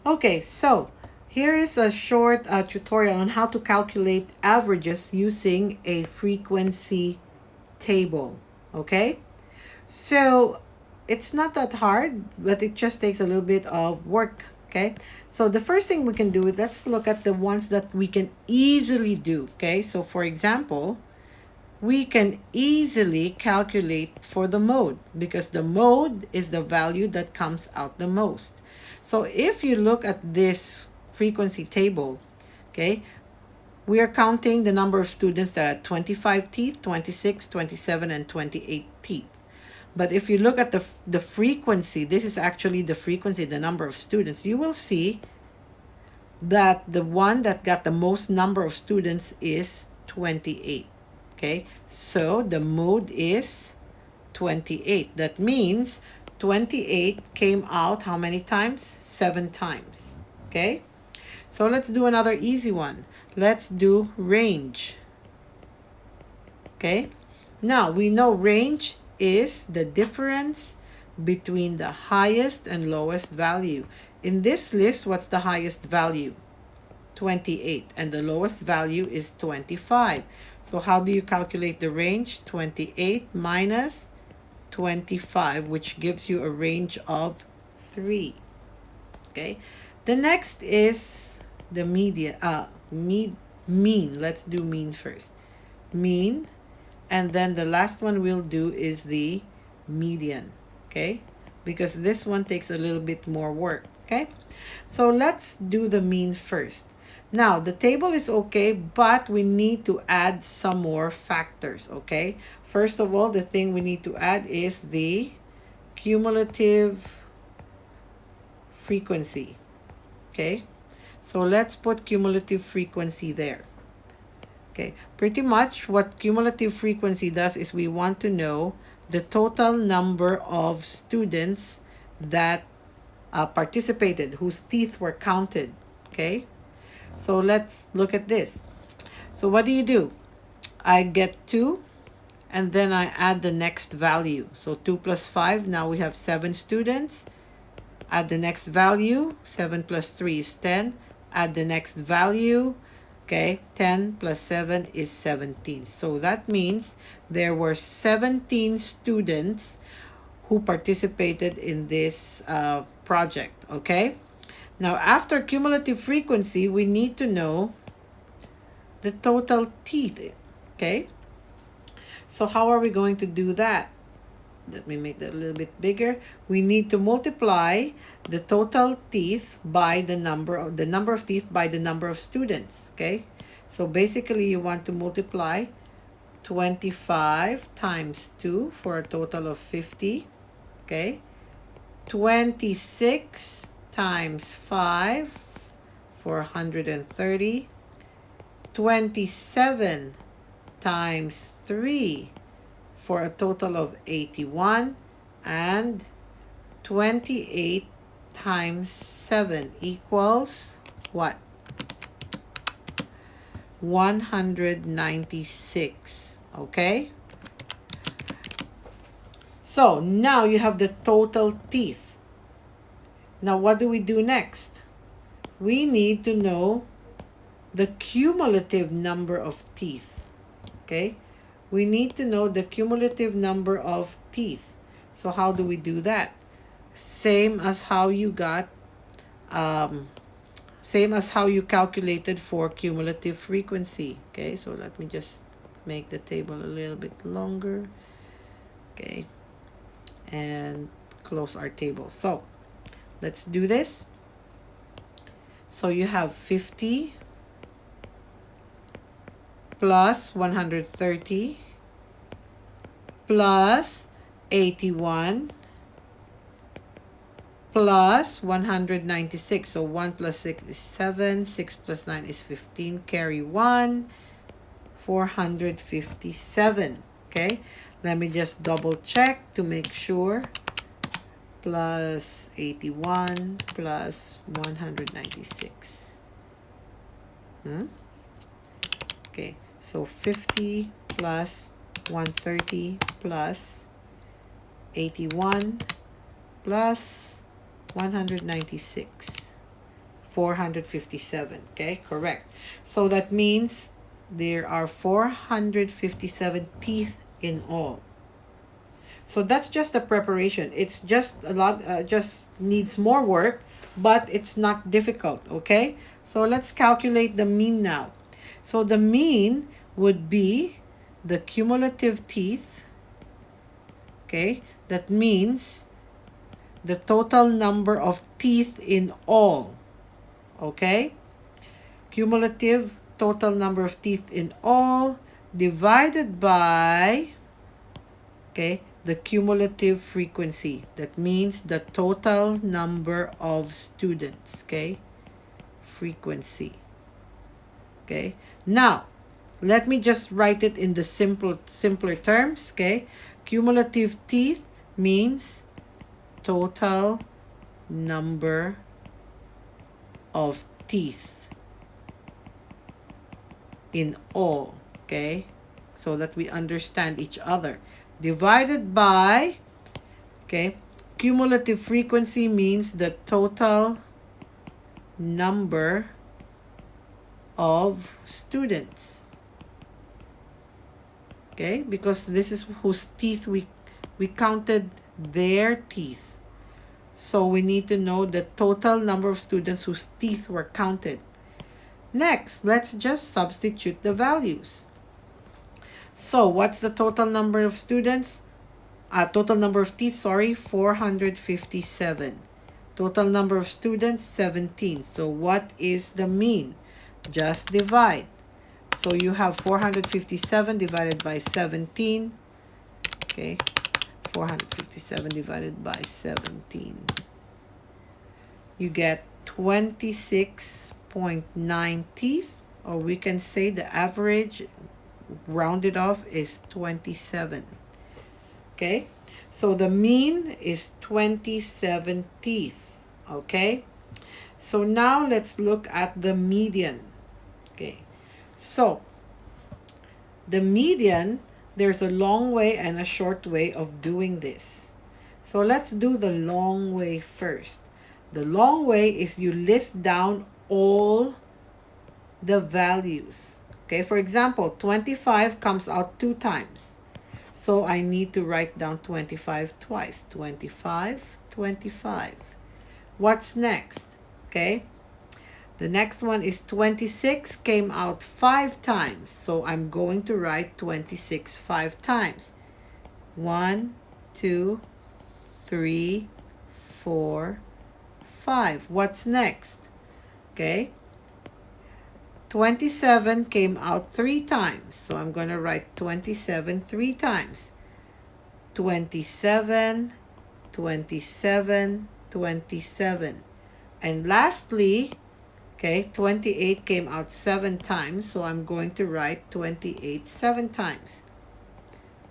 Okay, so here is a short tutorial on how to calculate averages using a frequency table. Okay, so it's not that hard, but it just takes a little bit of work. Okay, so the first thing we can do is let's look at the ones that we can easily do. Okay, so for example, we can easily calculate for the mode because the mode is the value that comes out the most. So if you look at this frequency table, okay, we are counting the number of students that are 25 teeth, 26, 27, and 28 teeth. But if you look at the frequency, this is actually the frequency, the number of students, you will see that the one that got the most number of students is 28. Okay, so the mode is 28. That means 28 came out how many times? 7 times. Okay, so let's do another easy one. Let's do range. Okay, now we know range is the difference between the highest and lowest value. In this list, what's the highest value? 28, and the lowest value is 25. So how do you calculate the range? 28 minus 25, which gives you a range of 3. Okay, the next is the mean. Let's do mean first. Mean, and then the last one we'll do is the median. Okay, because this one takes a little bit more work. Okay, so let's do the mean first. Now the table is okay, but we need to add some more factors. Okay, first of all, the thing we need to add is the cumulative frequency. Okay, so let's put cumulative frequency there. Okay, pretty much what cumulative frequency does is we want to know the total number of students that participated, whose teeth were counted. Okay, so let's look at this. So what do? I get 2, and then I add the next value. So 2 plus 5, now we have 7 students. Add the next value, 7 plus 3 is 10. Add the next value, okay, 10 plus 7 is 17. So that means there were 17 students who participated in this project, okay? Now, after cumulative frequency, we need to know the total teeth, okay? So how are we going to do that? Let me make that a little bit bigger. We need to multiply the total teeth by the number of teeth by the number of students, okay? So basically you want to multiply 25 times 2 for a total of 50, okay? 26 times 5 for 130. 27 times 3 for a total of 81, and 28 times 7 equals what? 196. Okay, so now you have the total teeth. Now what do we do next? We need to know the cumulative number of teeth. Okay, we need to know the cumulative number of teeth. So how do we do that? Same as how you got same as how you calculated for cumulative frequency. Okay, so let me just make the table a little bit longer. Okay, and close our table. So let's do this. So you have 50 plus 130 plus 81 plus 196. So 1 plus 6 is 7, 6 plus 9 is 15, carry 1, 457. Okay, let me just double check to make sure. Plus 81 plus 196. Okay, so 50 plus 130 plus 81 plus 196. 457. Okay, correct. So that means there are 457 teeth in all. So that's just the preparation. It's just a lot, just needs more work, but it's not difficult, okay? So let's calculate the mean now. So the mean would be the cumulative teeth, okay? That means the total number of teeth in all, okay? Cumulative total number of teeth in all divided by, okay, the cumulative frequency. That means the total number of students, okay? Frequency. Okay? Now, let me just write it in the simpler terms, okay? Cumulative teeth means total number of teeth in all, okay? So that we understand each other. Divided by, okay, cumulative frequency means the total number of students, okay, because this is whose teeth we counted their teeth, so we need to know the total number of students whose teeth were counted. Next, let's just substitute the values. So what's the total number of students? Total number of teeth, sorry, 457. Total number of students, 17. So what is the mean? Just divide. So you have 457 divided by 17. Okay, 457 divided by 17. You get 26.9 teeth, or we can say the average rounded off is 27. Okay, so the mean is 27 teeth. Okay, so now let's look at the median. Okay, so the median, there's a long way and a short way of doing this. So let's do the long way first. The long way is you list down all the values. Okay, for example, 25 comes out 2 times. So I need to write down 25 twice. 25, 25. What's next? Okay, the next one is 26 came out 5 times. So I'm going to write 26 5 times. 1, 2, 3, 4, 5. What's next? Okay, 27 came out 3 times. So I'm going to write 27 3 times. 27, 27, 27. And lastly, okay, 28 came out 7 times. So I'm going to write 28 7 times.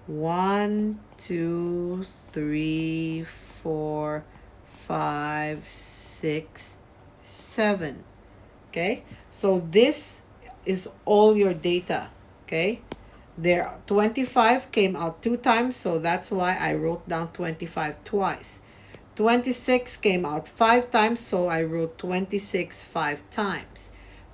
1, 2, 3, 4, 5, 6, 7. Okay, so this is all your data. Okay, there 25 came out 2 times, so that's why I wrote down 25 twice. 26 came out 5 times, so I wrote 26 5 times.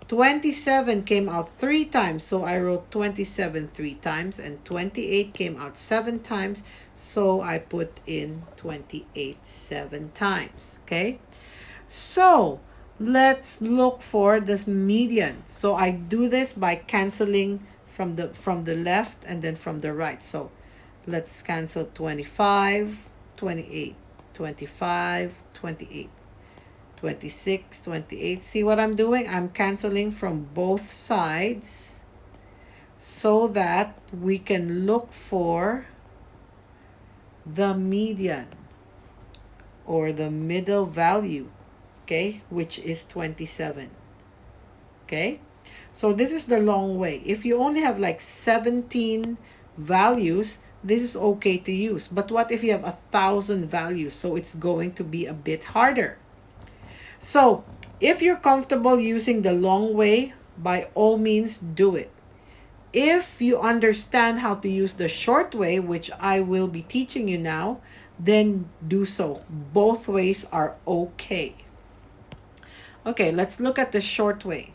27 came out 3 times, so I wrote 27 3 times. And 28 came out 7 times, so I put in 28 7 times. Okay, so let's look for this median. So I do this by canceling from the left and then from the right. So let's cancel 25, 28, 25, 28, 26, 28. See what I'm doing? I'm canceling from both sides so that we can look for the median or the middle value, okay, which is 27. Okay, so this is the long way. If you only have like 17 values, this is okay to use. But what if you have 1,000 values? So it's going to be a bit harder. So if you're comfortable using the long way, by all means do it. If you understand how to use the short way, which I will be teaching you now, then do so. Both ways are okay. Okay, let's look at the short way.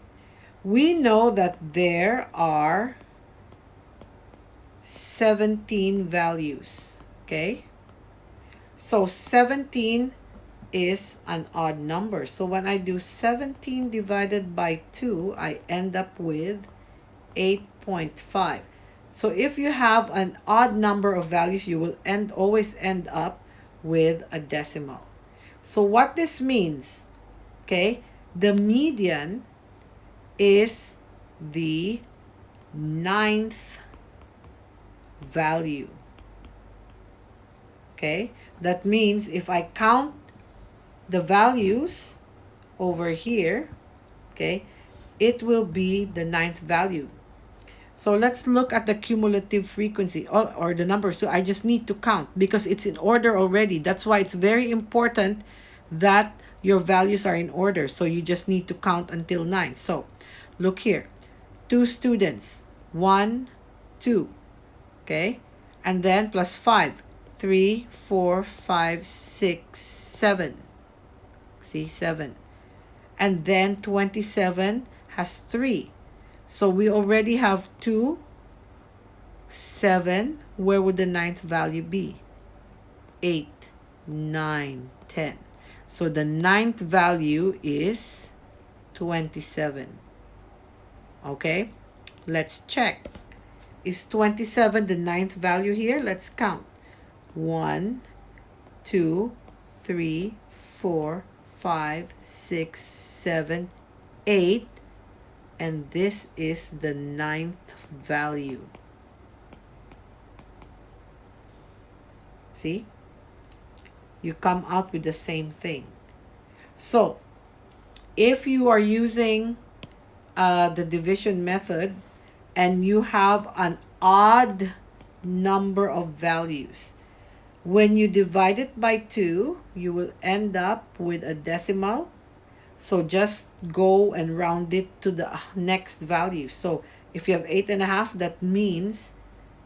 We know that there are 17 values. Okay, so 17 is an odd number. So when I do 17 divided by 2, I end up with 8.5. So if you have an odd number of values, you will always end up with a decimal. So what this means, okay, the median is the ninth value. Okay, that means if I count the values over here, okay, it will be the ninth value. So let's look at the cumulative frequency or the number. So I just need to count because it's in order already. That's why it's very important that your values are in order. So you just need to count until 9. So look here. 2 students. 1, 2. Okay? And then plus 5. 3, 4, 5, 6, 7. See, 7. And then 27 has 3. So we already have 2, 7. Where would the ninth value be? 8, 9, 10. So the ninth value is 27. Okay, let's check. Is 27 the ninth value here? Let's count. 1, 2, 3, 4, 5, 6, 7, 8. And this is the ninth value. See? You come out with the same thing. So, if you are using the division method and you have an odd number of values, when you divide it by 2, you will end up with a decimal. So just go and round it to the next value. So if you have 8.5, that means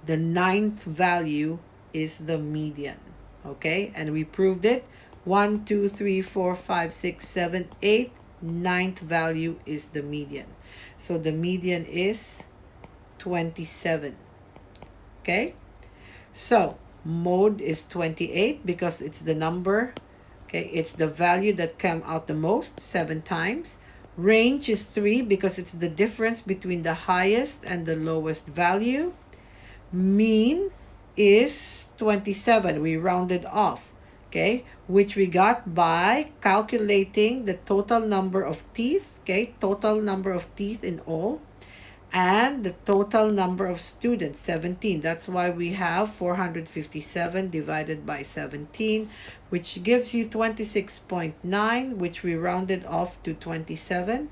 the ninth value is the median. Okay, and we proved it. 1, 2, 3, 4, 5, 6, 7, 8. Ninth value is the median. So the median is 27. Okay, so mode is 28 because it's the number. Okay, it's the value that came out the most, 7 times. Range is 3 because it's the difference between the highest and the lowest value. Mean is 27. We rounded off, okay, which we got by calculating the total number of teeth, okay, total number of teeth in all, and the total number of students, 17. That's why we have 457 divided by 17, which gives you 26.9, which we rounded off to 27.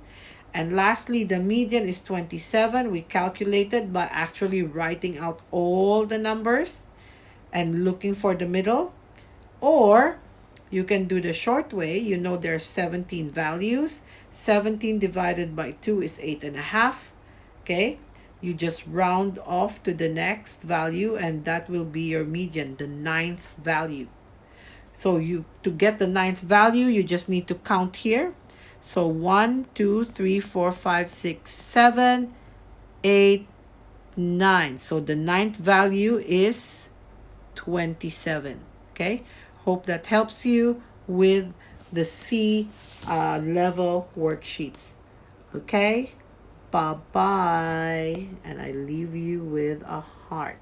And lastly, the median is 27. We calculated by actually writing out all the numbers and looking for the middle. Or you can do the short way. You know there are 17 values. 17 divided by 2 is 8.5. Okay, you just round off to the next value and that will be your median, the ninth value. So to get the ninth value, you just need to count here. So 1, 2, 3, 4, 5, 6, 7, 8, 9. So the ninth value is 27. Okay, hope that helps you with the C level worksheets. Okay, bye bye, and I leave you with a heart.